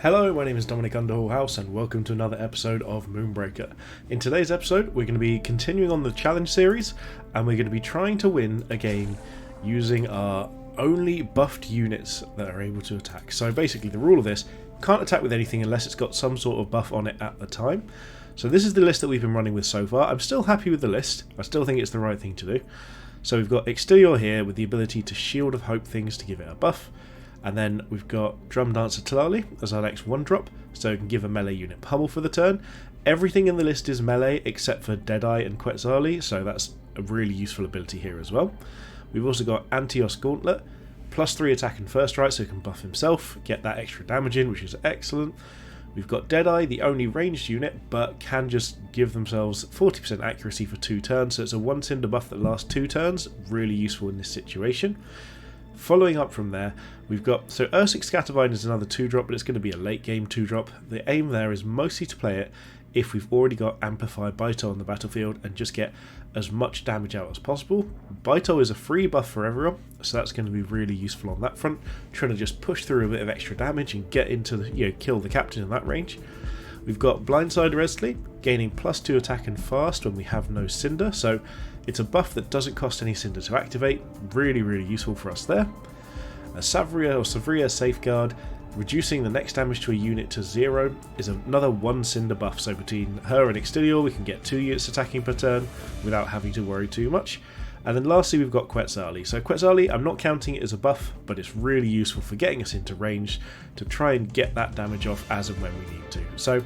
Hello, my name is Dominic Underhallhouse and welcome to another episode of Moonbreaker. In today's episode we're going to be continuing on the challenge series and we're going to be trying to win a game using our only buffed units that are able to attack. So basically the rule of this, you can't attack with anything unless it's got some sort of buff on it at the time. So this is the list that we've been running with so far. I'm still happy with the list, I still think it's the right thing to do. So we've got Extilior here with the ability to Shield of Hope things to give it a buff. And then we've got Drumdancer Tlalli as our next 1-drop, so it can give a melee unit pummel for the turn. Everything in the list is melee except for Deadeye and Quetzalli, so that's a really useful ability here as well. We've also got Antios Gauntlet, +3 attack and first right, so he can buff himself, get that extra damage in, which is excellent. We've got Deadeye, the only ranged unit, but can just give themselves 40% accuracy for 2 turns, so it's a 1 cinder buff that lasts 2 turns, really useful in this situation. Following up from there, we've got, so Ursix Scattervine is another 2-drop, but it's going to be a late game 2-drop. The aim there is mostly to play it if we've already got Amplifier Bitol on the battlefield and just get as much damage out as possible. Bitol is a free buff for everyone, so that's going to be really useful on that front, trying to just push through a bit of extra damage and get into the, kill the captain in that range. We've got Blindsider Eztli, gaining +2 attack and fast when we have no cinder, so it's a buff that doesn't cost any cinder to activate, really useful for us there. A Savria Safeguard, reducing the next damage to a unit to 0, is another 1 cinder buff, so between her and Extilior we can get 2 units attacking per turn without having to worry too much. And then lastly we've got Quetzalli. So Quetzalli, I'm not counting it as a buff, but it's really useful for getting us into range to try and get that damage off as and when we need to. So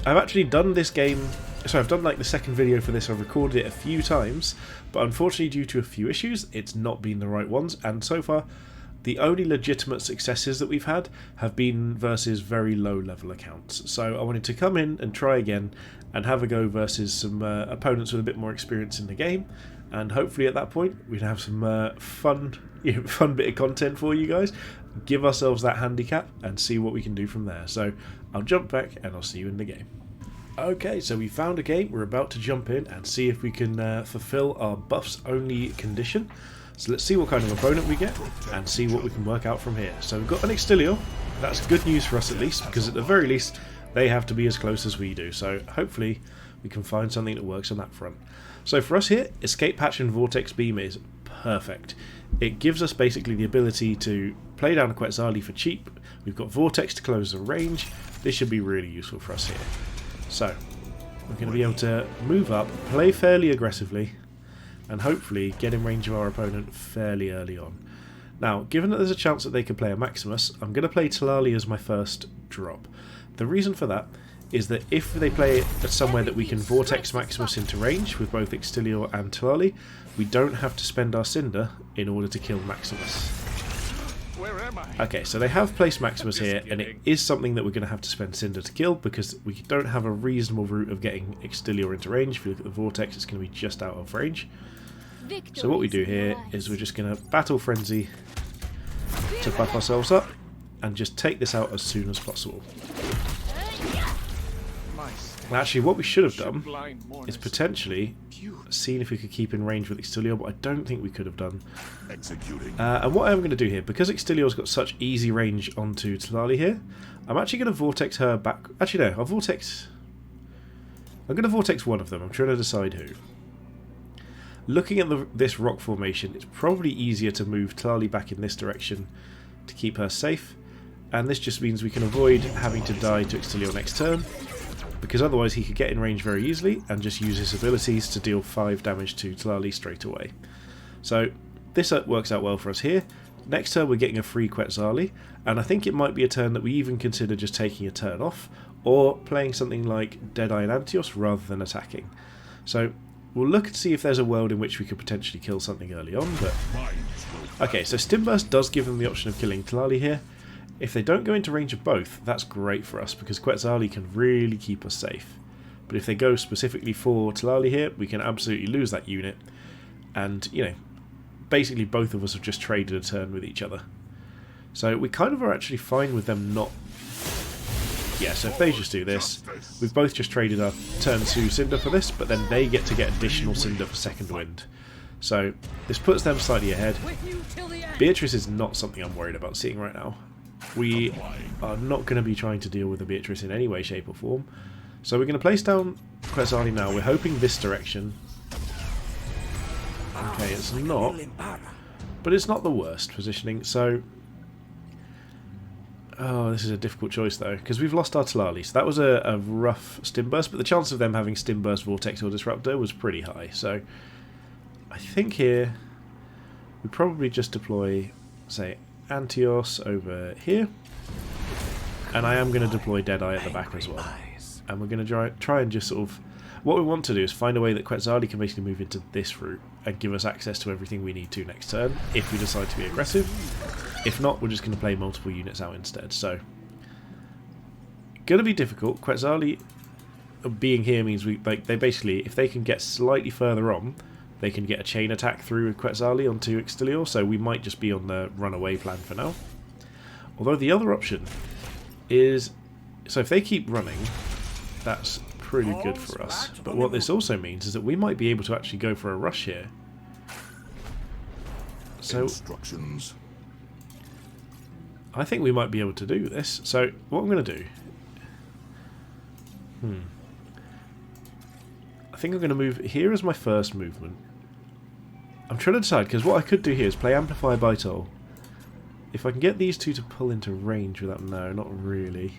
I've actually done this game, so I've done like the second video for this, I've recorded it a few times, but unfortunately due to a few issues it's not been the right ones, and so far the only legitimate successes that we've had have been versus very low level accounts. So I wanted to come in and try again and have a go versus some opponents with a bit more experience in the game, and hopefully at that point we can have some fun bit of content for you guys, give ourselves that handicap and see what we can do from there. So I'll jump back and I'll see you in the game. Okay, so we found a game, we're about to jump in and see if we can fulfill our buffs only condition. So let's see what kind of opponent we get and see what we can work out from here. So we've got an Extilior, that's good news for us at least, because at the very least they have to be as close as we do, so hopefully we can find something that works on that front. So for us here, Escape Hatch and Vortex Beam is perfect. It gives us basically the ability to play down a Quetzalli for cheap. We've got Vortex to close the range. This should be really useful for us here. So we're going to be able to move up, play fairly aggressively, and hopefully get in range of our opponent fairly early on. Now, given that there's a chance that they could play a Maximus, I'm going to play Tlalli as my first drop. The reason for that is that if they play it at somewhere that we can Vortex Maximus into range with both Extilior and Tlalli, we don't have to spend our Cinder in order to kill Maximus. Okay, so they have placed Maximus here, and it is something that we're going to have to spend Cinder to kill because we don't have a reasonable route of getting Extilior into range. If you look at the Vortex, it's going to be just out of range. So what we do here is we're just going to Battle Frenzy to buff ourselves up and just take this out as soon as possible. Now actually what we should have done is potentially seen if we could keep in range with Extilior, but I don't think we could have done. And what I'm going to do here, because Extilior's got such easy range onto Tlalli here, I'm actually going to Vortex her back. Actually no, I'm going to Vortex one of them, I'm trying to decide who. Looking at this rock formation, it's probably easier to move Tlalli back in this direction to keep her safe, and this just means we can avoid having to die to Extilior next turn, because otherwise he could get in range very easily and just use his abilities to deal 5 damage to Tlalli straight away. So this works out well for us here. Next turn we're getting a free Quetzalli, and I think it might be a turn that we even consider just taking a turn off, or playing something like Deadeye and Antios rather than attacking. So we'll look and see if there's a world in which we could potentially kill something early on, but... Okay, so Stimburst does give them the option of killing Tlalli here. If they don't go into range of both, that's great for us, because Quetzalli can really keep us safe. But if they go specifically for Tlalli here, we can absolutely lose that unit, and, basically both of us have just traded a turn with each other. So we kind of are actually fine with them not... Yeah, so if they just do this, we've both just traded our turn 2 Cinder for this, but then they get to get additional Cinder for second wind. So this puts them slightly ahead. Beatrice is not something I'm worried about seeing right now. we are not going to be trying to deal with the Beatrice in any way, shape or form. So we're going to place down Quetzalli now. We're hoping this direction. Okay, it's not. But it's not the worst positioning, so... Oh, this is a difficult choice though, because we've lost our Tlalli. So that was a rough Stim Burst, but the chance of them having Stim Burst, Vortex or Disruptor was pretty high. So I think here we probably just deploy, say, Antios over here. And I am going to deploy Deadeye at the back as well. And we're going to try and just sort of... What we want to do is find a way that Quetzalli can basically move into this route and give us access to everything we need to next turn, if we decide to be aggressive. If not, we're just going to play multiple units out instead. So, going to be difficult. Quetzalli being here means they basically, if they can get slightly further on, they can get a chain attack through Quetzalli onto Extilior, so we might just be on the runaway plan for now. Although the other option is, so if they keep running, that's pretty good for us. But what this also means is that we might be able to actually go for a rush here. So instructions. I think we might be able to do this. So what I'm going to do... I think I'm going to move here as my first movement. I'm trying to decide, because what I could do here is play Amplifier Bitol. If I can get these two to pull into range without... No, not really.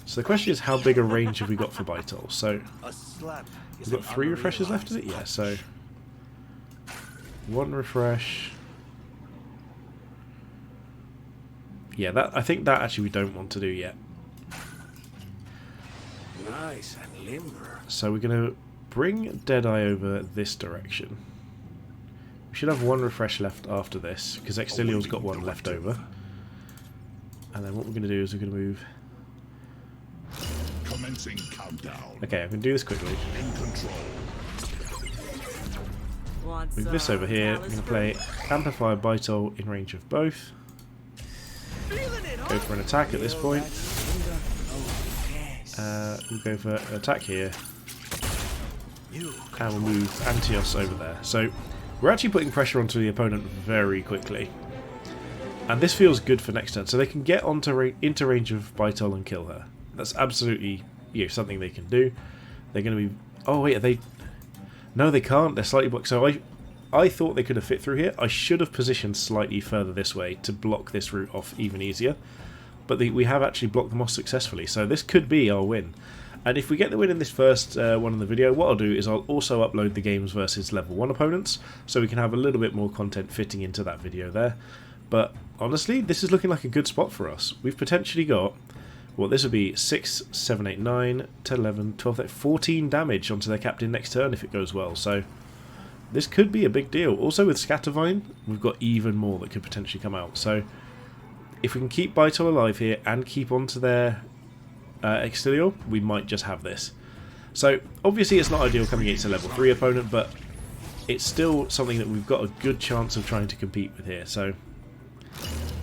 So the question is, how big a range have we got for Bitol? So we've got 3 refreshes left, is it? Yeah, so 1 refresh. Yeah, that I think that actually we don't want to do yet. Nice and limber. So we're going to bring Deadeye over this direction. We should have 1 refresh left after this, because Extilior's got 1 left over. And then what we're going to do is we're going to move... Commencing countdown. Okay, I can do this quickly. In control. Move this over here. I'm going to play Amplifier Bitol in range of both. Go for an attack at this point. We'll go for an attack here. And we'll move Antios over there. So we're actually putting pressure onto the opponent very quickly. And this feels good for next turn. So they can get into range of Bitol and kill her. That's absolutely something they can do. They're going to be... Oh wait, are they... No, they can't. They're slightly blocked. So I thought they could have fit through here. I should have positioned slightly further this way to block this route off even easier. But we have actually blocked them off successfully. So this could be our win. And if we get the win in this first one in the video, what I'll do is I'll also upload the games versus level 1 opponents, so we can have a little bit more content fitting into that video there. But honestly, this is looking like a good spot for us. We've potentially got... Well, this would be 6, 7, 8, 9, 10, 11, 12, 14 damage onto their captain next turn if it goes well. So this could be a big deal. Also with Scattervine, we've got even more that could potentially come out. So if we can keep Bitol alive here and keep onto their Extilior, we might just have this. So obviously it's not ideal coming against a level 3 opponent, but it's still something that we've got a good chance of trying to compete with here. So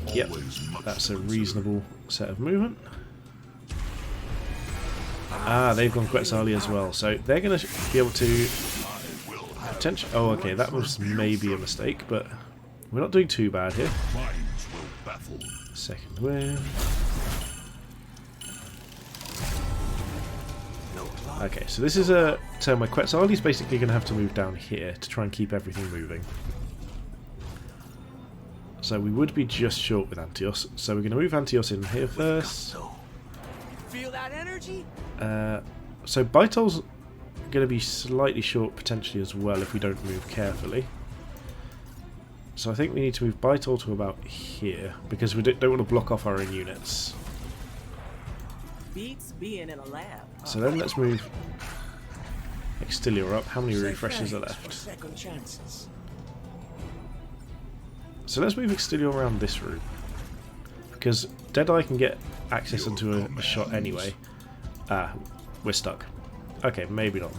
yep, that's a reasonable set of movement. Ah, they've gone Quetzalli as well, so they're going to be able to potentially... Oh, okay, that was maybe a mistake, but we're not doing too bad here. Second win. Okay, so this is a turn where Quetzalli's basically going to have to move down here to try and keep everything moving. So we would be just short with Antios, so we're going to move Antios in here first. Feel that energy? So Bitol's going to be slightly short potentially as well if we don't move carefully. So I think we need to move Bitol to about here because we don't want to block off our own units. Beats being in a lab. So then let's move Extilior up. How many refreshes are left? So let's move Extilior around this route because Deadeye can get access into a shot anyway. Ah, we're stuck. Okay, maybe not.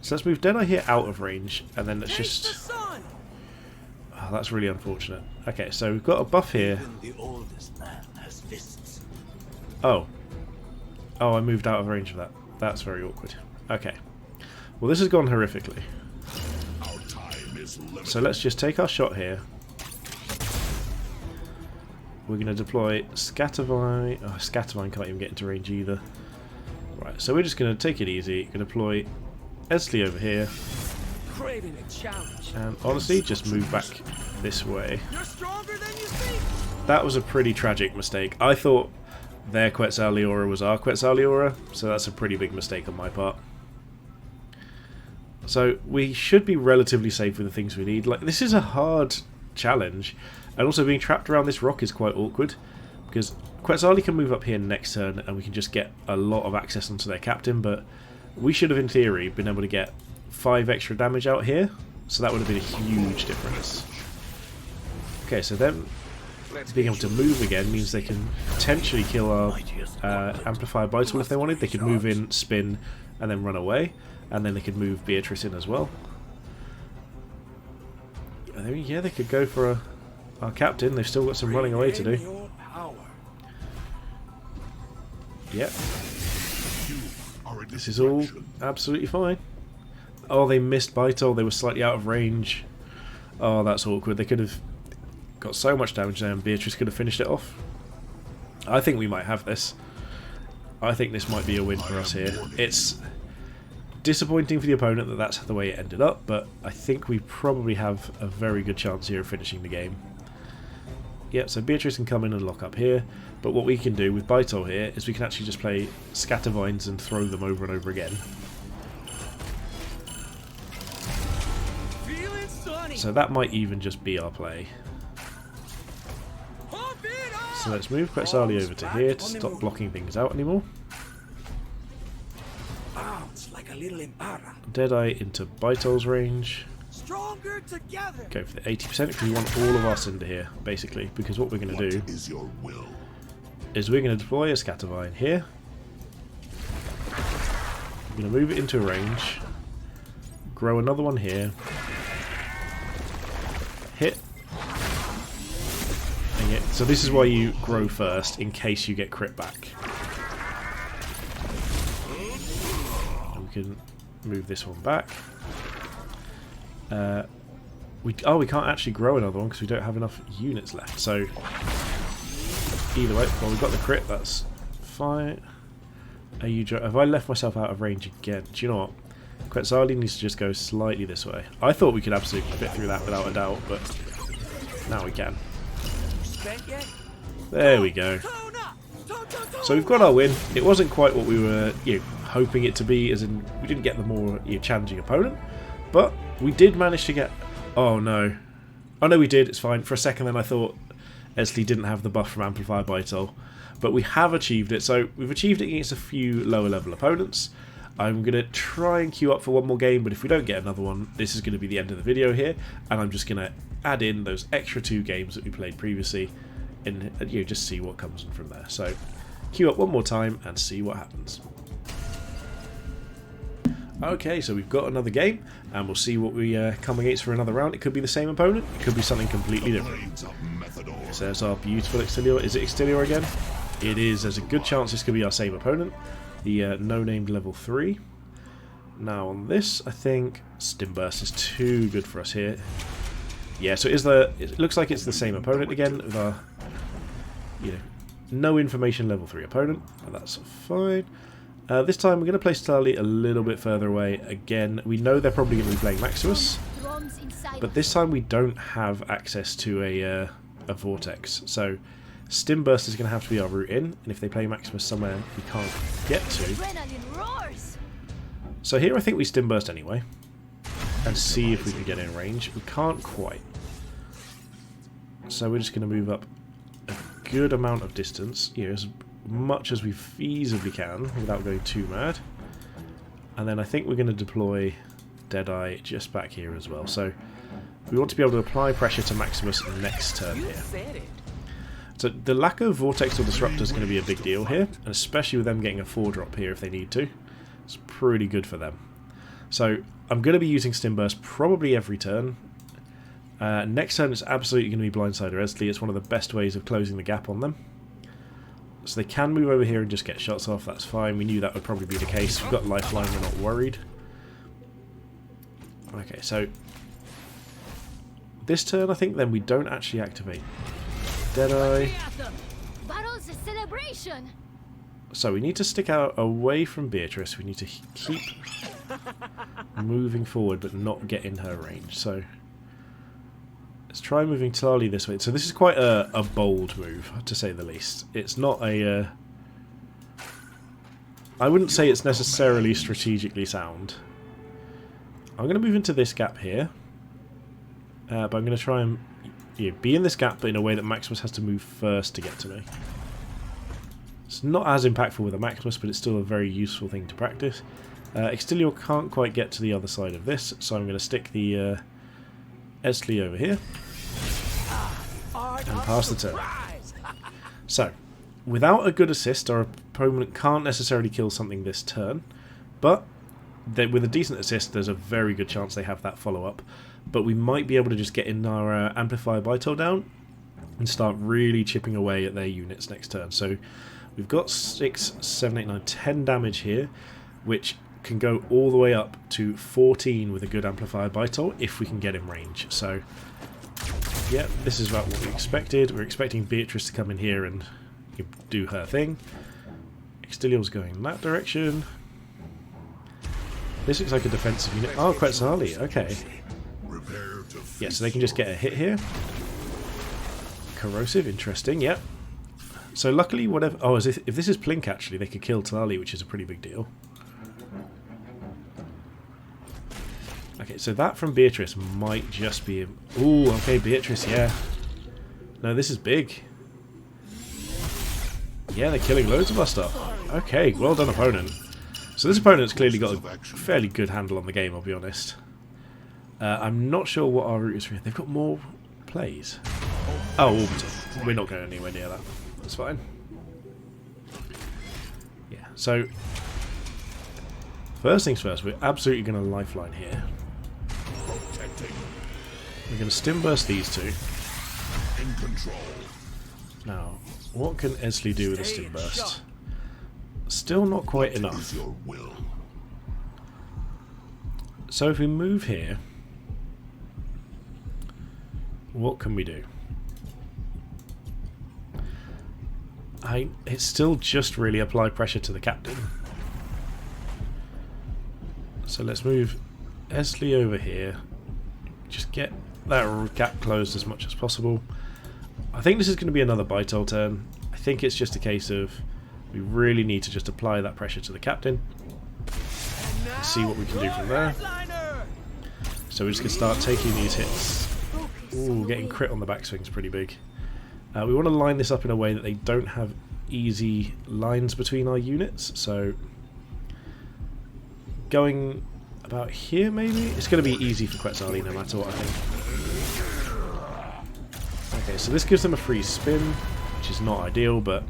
So let's move Deadeye here out of range, and then let's just... Oh, that's really unfortunate. Okay, so we've got a buff here. Oh. Oh, I moved out of range of that. That's very awkward. Okay. Well, this has gone horrifically. is limited. So let's just take our shot here. We're going to deploy Scattervine. Oh, Scattervine can't even get into range either. Right, so we're just going to take it easy. Going to deploy Eztli over here. Craving a challenge. And honestly, just move back this way. You're stronger than you think. That was a pretty tragic mistake. I thought their Quetzalli aura was our Quetzalli aura, so that's a pretty big mistake on my part. So we should be relatively safe with the things we need. Like, this is a hard challenge, and also being trapped around this rock is quite awkward, because Quetzalli can move up here next turn and we can just get a lot of access onto their captain, but we should have in theory been able to get 5 extra damage out here, so that would have been a huge difference. Okay, so then being able to move again means they can potentially kill our Amplifier Bitol if they wanted. They could move in, spin, and then run away, and then they could move Beatrice in as well. Yeah, they could go for our captain. They've still got some running away to do. Yep. This is all absolutely fine. Oh, they missed Bitol. They were slightly out of range. Oh, that's awkward. They could have got so much damage there and Beatrice could have finished it off. I think we might have this. I think this might be a win for us here. It's disappointing for the opponent that that's the way it ended up, but I think we probably have a very good chance here of finishing the game. Yep, so Beatrice can come in and lock up here, but what we can do with Bitol here is we can actually just play Scattervines and throw them over and over again. So that might even just be our play. So let's move Quetzalli over to here to stop blocking things out anymore. Deadeye into Bitol's range. Stronger together. Go for the 80% because we want all of our Cinder here, basically, because what we're going to do is your will. Is we're going to deploy a Scattervine here. We're going to move it into a range. Grow another one here. Hit. So this is why you grow first, in case you get crit back. And we can move this one back. We can't actually grow another one because we don't have enough units left. So either way, well, we've got the crit. That's fine. Have I left myself out of range again? Do you know what? Quetzalli needs to just go slightly this way. I thought we could absolutely fit through that without a doubt, but now we can. There we go. So we've got our win. It wasn't quite what we were hoping it to be, as in we didn't get the more challenging opponent, but we did manage to get... Oh no. Oh no, we did. It's fine. For a second then I thought Eztli didn't have the buff from Amplifier Bitol, but we have achieved it. So we've achieved it against a few lower level opponents. I'm going to try and queue up for one more game, but if we don't get another one, this is going to be the end of the video here, and I'm just going to add in those extra 2 games that we played previously and just see what comes in from there. So queue up one more time and see what happens. Okay, so we've got another game, and we'll see what we come against for another round. It could be the same opponent, it could be something completely different. So there's our beautiful Extilior. Is it Extilior again? It is. There's a good chance this could be our same opponent. The no-named level 3. Now on this, I think Stim Burst is too good for us here. Yeah, so it looks like it's the same opponent again with our, no information level 3 opponent. And that's fine. This time we're going to place Tlalli a little bit further away. Again, we know they're probably going to be playing Maximus, but this time we don't have access to a Vortex. So Stim Burst is going to have to be our route in, and if they play Maximus somewhere we can't get to. So here I think we Stim Burst anyway, and see if we can get in range. We can't quite. So we're just going to move up a good amount of distance, as much as we feasibly can without going too mad. And then I think we're going to deploy Deadeye just back here as well. So we want to be able to apply pressure to Maximus next turn here. So the lack of Vortex or Disruptor is going to be a big deal here, and especially with them getting a 4-drop here if they need to. It's pretty good for them. So I'm going to be using Stim Burst probably every turn. Next turn it's absolutely going to be Blindsider Eztli. It's one of the best ways of closing the gap on them. So they can move over here and just get shots off, that's fine. We knew that would probably be the case. We've got Lifeline, we're not worried. Okay, so this turn, I think, then we don't actually activate Deadeye. Battle's a celebration. So we need to stick out away from Beatrice. We need to keep moving forward but not get in her range. So let's try moving Tlalli this way. So this is quite a bold move, to say the least. It's not a... I wouldn't say it's necessarily strategically sound. I'm going to move into this gap here. But I'm going to try and be in this gap, but in a way that Maximus has to move first to get to me. It's not as impactful with a Maximus, but it's still a very useful thing to practice. Extilior can't quite get to the other side of this, so I'm going to stick the Eztli over here and pass the turn. So, without a good assist, our opponent can't necessarily kill something this turn, but with a decent assist, there's a very good chance they have that follow-up. But we might be able to just get in our Amplifier Bitol down and start really chipping away at their units next turn. So we've got 6, 7, 8, 9, 10 damage here, which can go all the way up to 14 with a good Amplifier Bitol if we can get in range. So, yeah, this is about what we expected. We're expecting Beatrice to come in here and do her thing. Extilior's going in that direction. This looks like a defensive unit. Oh, Quetzalli, okay. Yeah, so they can just get a hit here. Corrosive, interesting, yep. So luckily, whatever... Oh, if this is Plink, actually, they could kill Tlalli, which is a pretty big deal. Okay, so that from Beatrice might just be... Ooh, okay, Beatrice, yeah. No, this is big. Yeah, they're killing loads of our stuff. Okay, well done, opponent. So this opponent's clearly got a fairly good handle on the game, I'll be honest. I'm not sure what our route is for. They've got more plays. Oh, Orbital. We're not going anywhere near that. That's fine. Yeah, so... First things first, we're absolutely going to lifeline here. We're going to stim burst these two. Now, what can Eztli do with a stim burst? Still not quite enough. So if we move here, what can we do? It's still just really apply pressure to the captain. So let's move Eztli over here. Just get that gap closed as much as possible. I think this is going to be another Bitol turn. I think it's just a case of we really need to just apply that pressure to the captain. See what we can do from there. So we're just going to start taking these hits. Ooh, getting crit on the backswing is pretty big. We want to line this up in a way that they don't have easy lines between our units. So going about here maybe? It's going to be easy for Quetzalli no matter what, I think. Okay, so this gives them a free spin, which is not ideal, but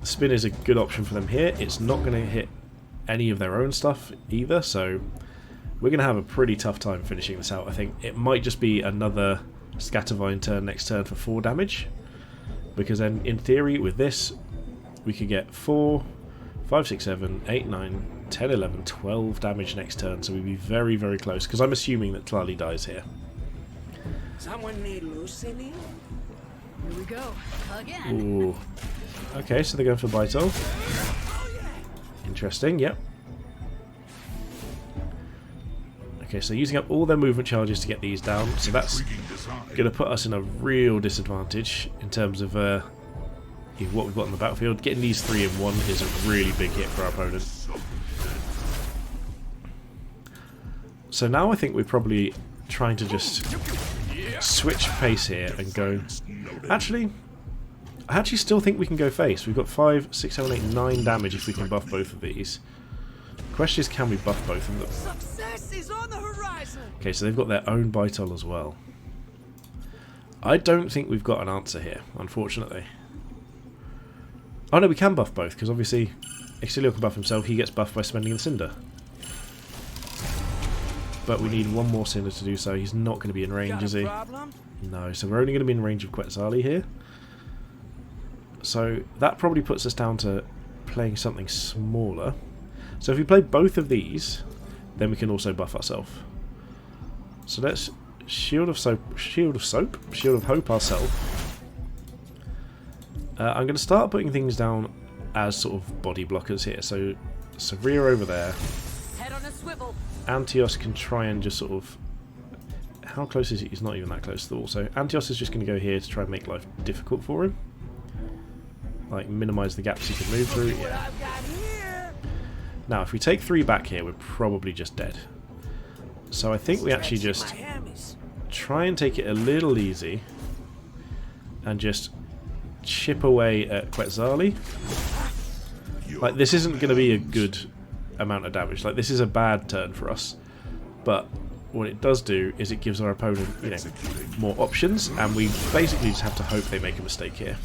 the spin is a good option for them here. It's not going to hit any of their own stuff either, so we're going to have a pretty tough time finishing this out, I think. It might just be another Scattervine turn next turn for 4 damage, because then in theory with this we could get 4, 5, 6, 7, 8, 9, 10, 11, 12 damage next turn, so we'd be very, very close, because I'm assuming that Tlalli dies here. Someone need Lucy? Here we go. Again. Ooh. Okay, so they're going for Bitol. Interesting, yep. Okay, so using up all their movement charges to get these down, so that's going to put us in a real disadvantage in terms of what we've got on the battlefield. Getting these 3 in 1 is a really big hit for our opponent. So now I think we're probably trying to just switch pace here and go... Actually, I actually still think we can go face. We've got 5, 6, 7, 8, 9 damage if we can buff both of these. The question is, can we buff both of them? Success is on the horizon. Okay, so they've got their own Bitol as well. I don't think we've got an answer here, unfortunately. Oh no, we can buff both, because obviously Extilior can buff himself, he gets buffed by spending the Cinder. But we need one more Cinder to do so. He's not going to be in range, is he? No, so we're only going to be in range of Quetzalli here. So that probably puts us down to playing something smaller. So if we play both of these, then we can also buff ourselves. So let's Shield of Hope ourselves. I'm going to start putting things down as sort of body blockers here. So Savria over there. Head on a swivel. Antios can try and just sort of... How close is he? He's not even that close to the wall. So Antios is just going to go here to try and make life difficult for him. Like, minimise the gaps he can move through. Yeah. Now, if we take 3 back here, we're probably just dead. So I think we actually just try and take it a little easy and just chip away at Quetzalli. Like, this isn't going to be a good amount of damage. Like, this is a bad turn for us. But what it does do is it gives our opponent, you know, more options, and we basically just have to hope they make a mistake here.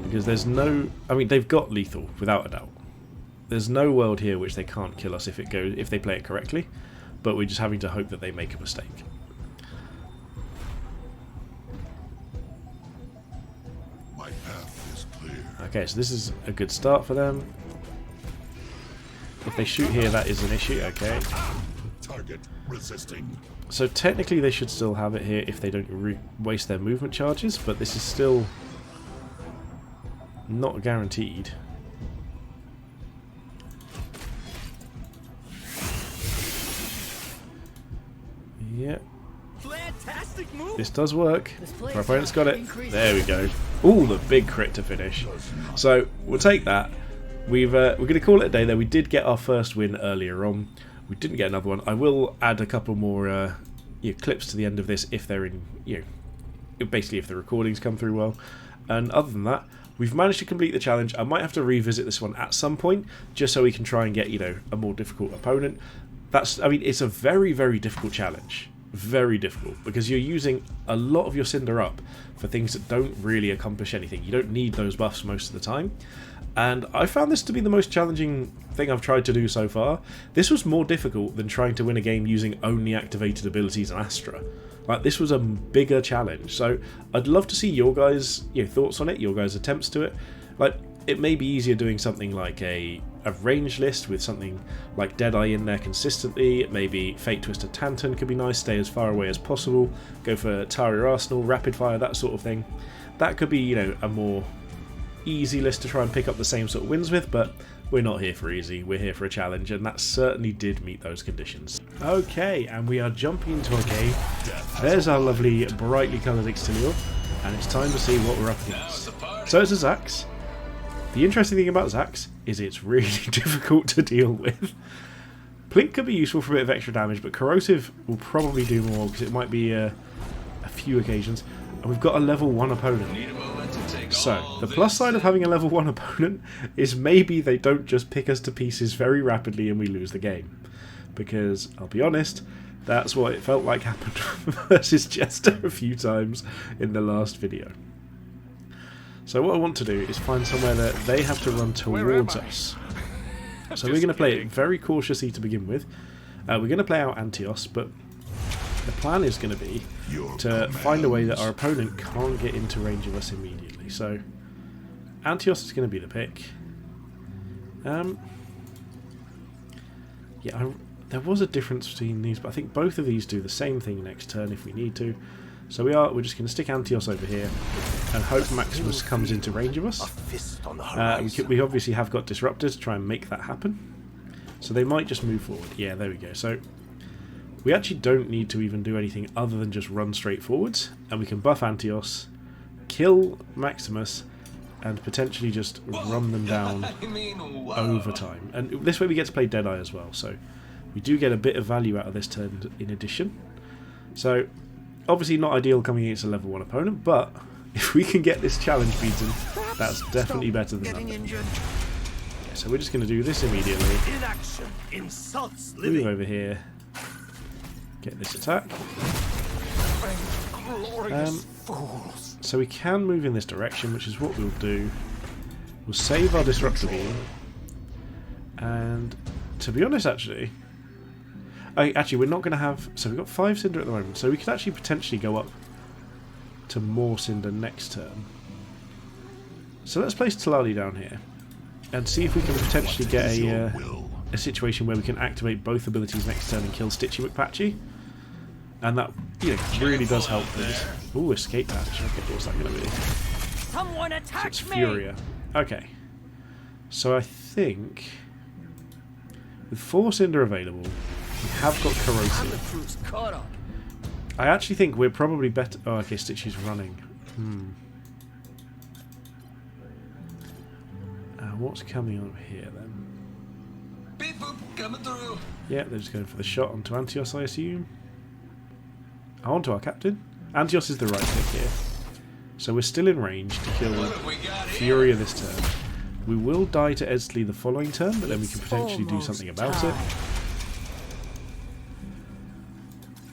Because there's no... I mean, they've got lethal, without a doubt. There's no world here which they can't kill us if they play it correctly, but we're just having to hope that they make a mistake. My path is clear. Okay, so this is a good start for them. If they shoot here, that is an issue. Okay. Target resisting. So technically they should still have it here if they don't waste their movement charges, but this is still not guaranteed. Yeah. Fantastic move. This does work. Our opponent's got it. There we go. Ooh, the big crit to finish. So we'll take that. We're going to call it a day there. We did get our first win earlier on. We didn't get another one. I will add a couple more clips to the end of this if they're in, basically if the recordings come through well. And other than that, we've managed to complete the challenge. I might have to revisit this one at some point just so we can try and get, a more difficult opponent. I mean, it's a very, very difficult challenge. Very difficult, because you're using a lot of your Cinder up for things that don't really accomplish anything. You don't need those buffs most of the time. And I found this to be the most challenging thing I've tried to do so far. This was more difficult than trying to win a game using only activated abilities and Astra. Like, this was a bigger challenge. So I'd love to see your guys' thoughts on it, your guys' attempts to it. Like, it may be easier doing something like a range list with something like Deadeye in there consistently. Maybe Fate Twister Tantan could be nice, stay as far away as possible, go for Taria Arsenal, Rapid Fire, that sort of thing. That could be, a more easy list to try and pick up the same sort of wins with, but we're not here for easy, we're here for a challenge, and that certainly did meet those conditions. Okay, and we are jumping into our game. There's our lovely brightly coloured Extilior, and it's time to see what we're up against. So it's a Zax. The interesting thing about Zax is it's really difficult to deal with. Plink could be useful for a bit of extra damage, but Corrosive will probably do more because it might be a few occasions. And we've got a level 1 opponent. So, the plus side of having a level 1 opponent is maybe they don't just pick us to pieces very rapidly and we lose the game. Because, I'll be honest, that's what it felt like happened versus Jester a few times in the last video. So what I want to do is find somewhere that they have to run towards us. So we're going to play it very cautiously to begin with. We're going to play out Antios, but the plan is going to be to find a way that our opponent can't get into range of us immediately. So Antios is going to be the pick. There was a difference between these, but I think both of these do the same thing next turn if we need to. So we're just going to stick Antios over here and hope Maximus comes into range of us. We obviously have got Disruptors to try and make that happen. So they might just move forward. Yeah, there we go. So we actually don't need to even do anything other than just run straight forwards. And we can buff Antios, kill Maximus, and potentially just run them down over time. And this way we get to play Deadeye as well. So we do get a bit of value out of this turn in addition. So obviously not ideal coming against a level 1 opponent, but if we can get this challenge beaten, that's definitely better than nothing. Okay, so we're just going to do this immediately. Move over here. Get this attack. So we can move in this direction, which is what we'll do. We'll save our Disruptor Beam. And to be honest, actually, we're not going to have... So we've got 5 Cinder at the moment, so we could actually potentially go up to more Cinder next turn. So let's place Tlalli down here and see if we can potentially get a situation where we can activate both abilities next turn and kill Stitchy McPatchy. And that, you know, really does help things. Ooh, escape patch. Okay, what's that going to be? Someone attack It's me! Furia. Okay. So I think with 4 Cinder available, we have got Corrosive. Truth's caught up. I actually think we're probably better... Oh, okay, Stitchy's running. What's coming up here, then? Beep boop, coming through. Yeah, they're just going for the shot onto Antios, I assume. Oh, onto our captain. Antios is the right pick here. So we're still in range to kill Furia this turn. We will die to Eztli the following turn, but then we can potentially do something about it.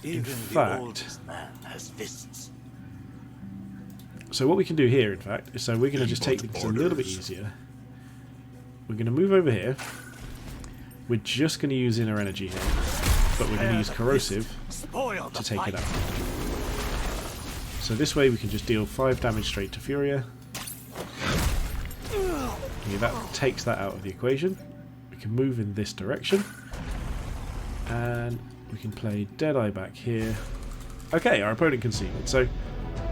In fact... So what we can do here, in fact, is so we're going to just take things a little bit easier. We're going to move over here. We're just going to use Inner Energy here, but we're going to use Corrosive to take it out. So this way we can just deal 5 damage straight to Furia. Okay, that takes that out of the equation. We can move in this direction. And we can play Deadeye back here. Okay, our opponent conceded. So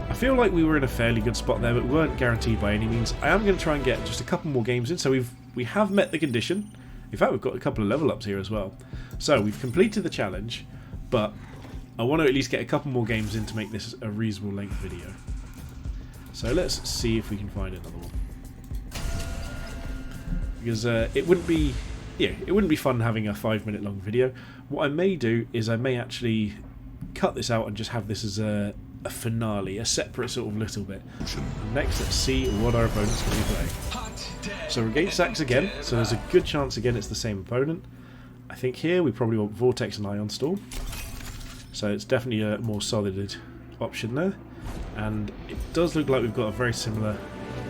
I feel like we were in a fairly good spot there, but we weren't guaranteed by any means. I am going to try and get just a couple more games in. So we have met the condition. In fact, we've got a couple of level ups here as well. So we've completed the challenge, but I want to at least get a couple more games in to make this a reasonable length video. So let's see if we can find another one. Because it wouldn't be fun having a 5-minute long video. What I may do is I may actually cut this out and just have this as a finale, a separate sort of little bit. Next, let's see what our opponent's going to be playing. So we're against Zax again, so there's a good chance again it's the same opponent. I think here we probably want Vortex and Ion Storm. So it's definitely a more solid option there. And it does look like we've got a very similar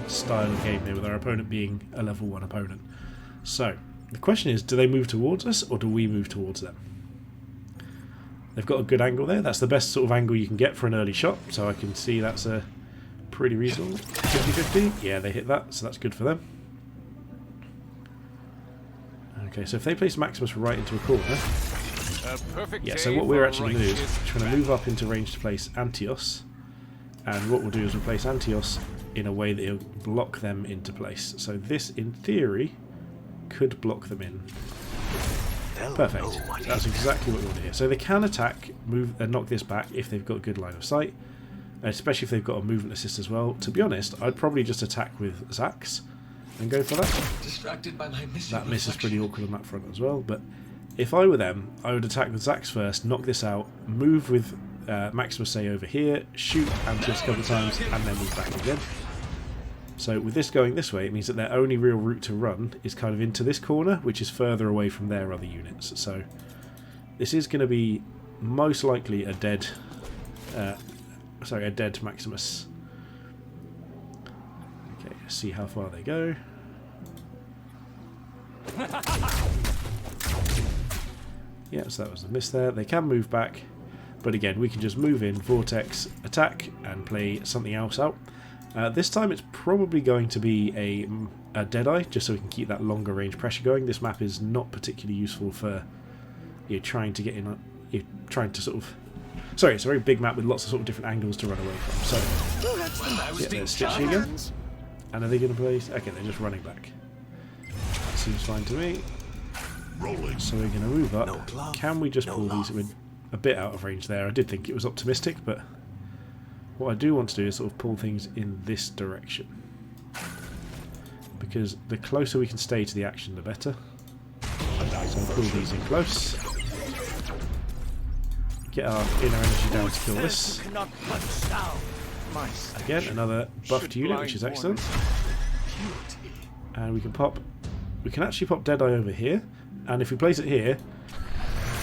style of game here, with our opponent being a level 1 opponent. So the question is, do they move towards us or do we move towards them? They've got a good angle there. That's the best sort of angle you can get for an early shot, so I can see that's a pretty reasonable. 50-50? Yeah, they hit that, so that's good for them. Okay, so if they place Maximus right into a corner... Yeah, so what we're actually going to do is we're going to move up into range to place Antios, and what we'll do is we'll place Antios in a way that it'll block them into place. So this, in theory, could block them in. Perfect. That's exactly what we want to hear. So they can attack, move, and knock this back if they've got a good line of sight, especially if they've got a movement assist as well. To be honest, I'd probably just attack with Zax and go for that. Distracted by my That miss is pretty awkward on that front as well, but if I were them, I would attack with Zax first, knock this out, move with Maximus, say, over here, shoot Antios a couple of times, and then move back again. So with this going this way, it means that their only real route to run is kind of into this corner, which is further away from their other units. So this is going to be most likely a dead Maximus. Okay, let's see how far they go. Yeah, so that was a miss there. They can move back, but again, we can just move in, Vortex, attack, and play something else out. This time it's probably going to be a Deadeye, just so we can keep that longer range pressure going. This map is not particularly useful for trying to get in, trying to sort of... Sorry, it's a very big map with lots of sort of different angles to run away from. So, yeah, there's Stitchy again. And are they going to play... Okay, they're just running back. Seems fine to me. So we're going to move up. Can we just pull these? We're a bit out of range there. I did think it was optimistic, but what I do want to do is sort of pull things in this direction, because the closer we can stay to the action, the better. So I'll pull these in close. Get our inner energy down to kill this. Again, another buffed unit, which is excellent. And we can pop... We can actually pop Deadeye over here, and if we place it here,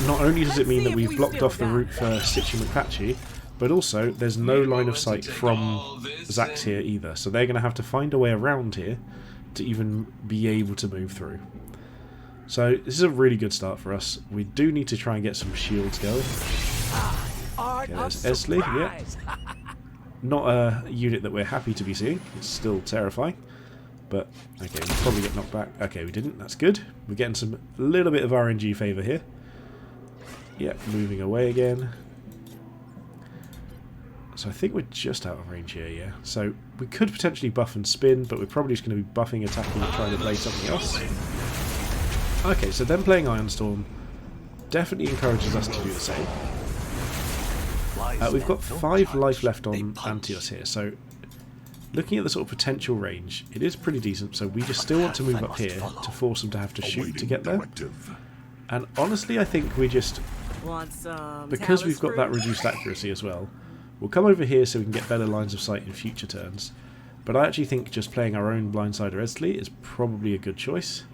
not only does it mean that we've blocked off the route for Stitchy McPatchy, but also there's no line of sight from Zax here either, so they're going to have to find a way around here to even be able to move through. So this is a really good start for us. We do need to try and get some shields going. Okay, there's Eztli, yeah. Not a unit that we're happy to be seeing, it's still terrifying. But, okay, we'll probably get knocked back. Okay, we didn't. That's good. We're getting a little bit of RNG favour here. Yeah, moving away again. So I think we're just out of range here, yeah. So we could potentially buff and spin, but we're probably just going to be buffing, attacking, and trying to play something else. Okay, so then playing Iron Storm definitely encourages us to do the same. We've got 5 life left on Antios here, so looking at the sort of potential range, it is pretty decent, so we just still want to move up here to force them to have to shoot to get there. And honestly, I think we just, because we've got that reduced accuracy as well, we'll come over here so we can get better lines of sight in future turns. But I actually think just playing our own Blindsider Eztli is probably a good choice.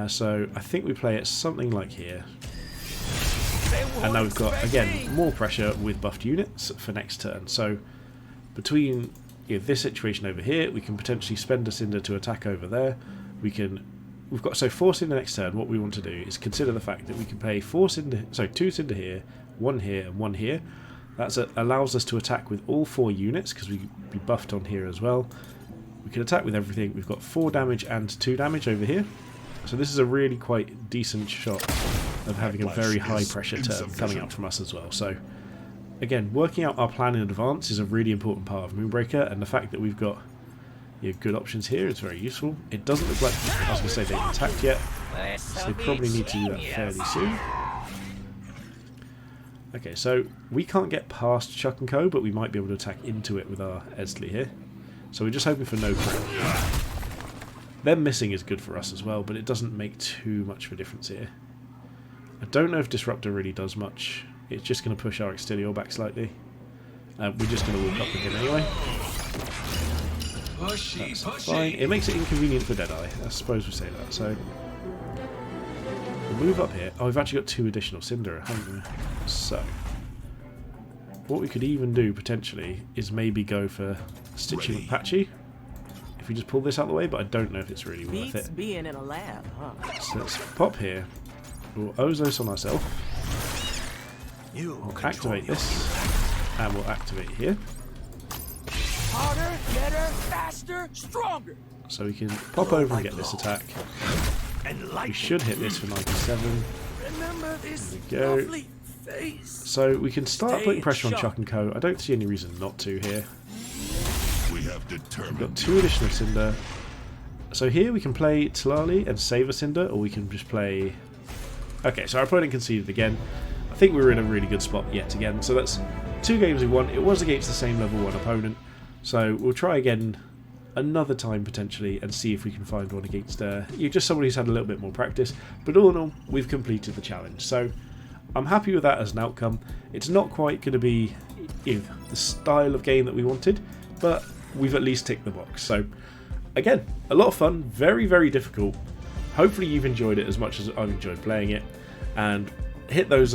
So I think we play it something like here. And now we've got, again, more pressure with buffed units for next turn. So between this situation over here, we can potentially spend a Cinder to attack over there. We've got, so 4 Cinder next turn. What we want to do is consider the fact that we can play 2 Cinder here, 1 here and 1 here. That allows us to attack with all 4 units because we be buffed on here as well. We can attack with everything. We've got 4 damage and 2 damage over here. So this is a really quite decent shot of having a very high pressure turn coming out from us as well. So again, working out our plan in advance is a really important part of Moonbreaker, and the fact that we've got good options here is very useful. It doesn't look like, I was going to say, they've attacked yet, so they probably need to do that fairly soon. Okay, so we can't get past Chuck and Co, but we might be able to attack into it with our Eztli here. So we're just hoping for no crit. Them missing is good for us as well, but it doesn't make too much of a difference here. I don't know if Disruptor really does much. It's just going to push our Extilior back slightly. We're just going to walk up with him anyway. That's fine. It makes it inconvenient for Deadeye. I suppose we say that. So we'll move up here. Oh, we've actually got 2 additional Cinder, haven't we? So what we could even do potentially is maybe go for Stitching with Patchy. If we just pull this out of the way, but I don't know if it's really worth it. Being in a lab, huh? So let's pop here. We'll Ozos on ourselves. We'll activate this, and we'll activate here. Harder, better, faster, stronger. So we can pop over and get this attack. We should hit this for 97. Remember this There we go. So we can start putting pressure on Chuck and Co. I don't see any reason not to here. We have determined. We've got 2 additional Cinder. So here we can play Tlalli and save a Cinder, or we can just play... Okay, so our opponent conceded again. I think we were in a really good spot yet again. So that's 2 games we won. It was against the same level 1 opponent. So we'll try again another time potentially and see if we can find one against just somebody who's had a little bit more practice. But all in all, we've completed the challenge. So I'm happy with that as an outcome. It's not quite going to be the style of game that we wanted, but we've at least ticked the box. So again, a lot of fun, very, very difficult. Hopefully you've enjoyed it as much as I've enjoyed playing it, and hit those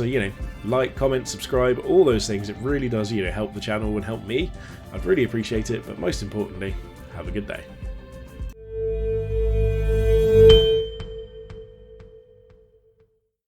like, comment, subscribe, all those things. It really does help the channel and help me. I'd really appreciate it, but most importantly, have a good day.